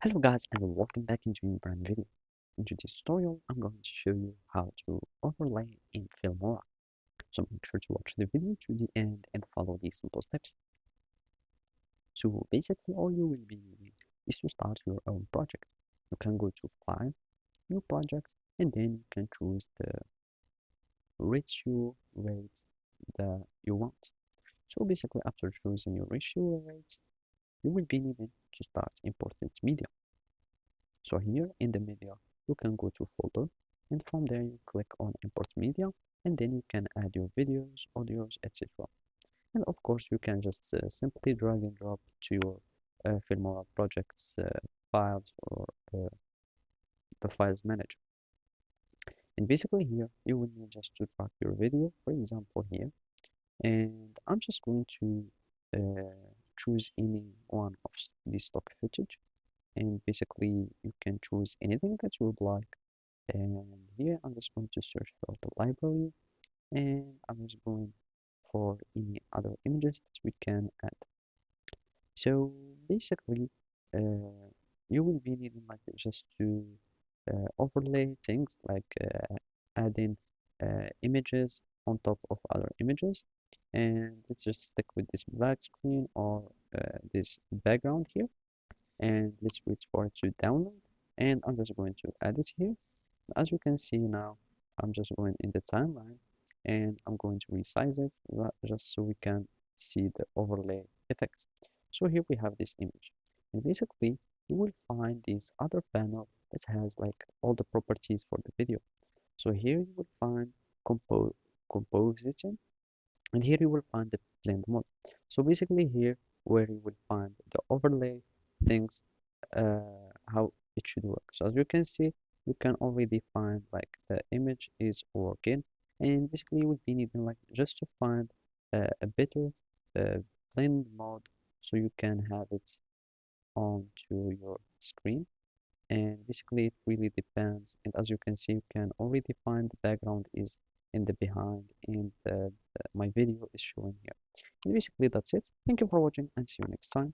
Hello guys and welcome back into a brand video. In today's tutorial, I'm going to show you how to overlay in Filmora. So make sure to watch the video to the end and follow these simple steps. So basically all you will be needing is to start your own project. You can go to File, New Project, and then you can choose the ratio rate that you want. So basically after choosing your ratio rate, you will be needing to start importing media. So here in the media, you can go to folder and from there you click on import media and then you can add your videos, audios, etc. And of course you can just simply drag and drop to your Filmora projects files or the files manager. And basically here you will need just to drag your video, for example here, and I'm just going to choose any one of these stock footage, and basically you can choose anything that you would like. And here I'm just going to search for the library and I'm just going for any other images that we can add. So basically you will be needing like just to overlay things like adding images on top of other images, and let's just stick with this black screen or this background here, and let's wait for it to download, and I'm just going to add it here. As you can see now, I'm just going in the timeline and I'm going to resize it just so we can see the overlay effect. So here we have this image, and basically you will find this other panel that has like all the properties for the video. So here you will find composition, and here you will find the blend mode. So basically here where you will find the overlay things, how it should work. So as you can see, you can already find like the image is working, and basically you will be needing like just to find a better uh, blend mode so you can have it onto your screen. And basically it really depends, and as you can see you can already find the background is in the behind, and my video is showing here. And basically that's it. Thank you for watching and see you next time.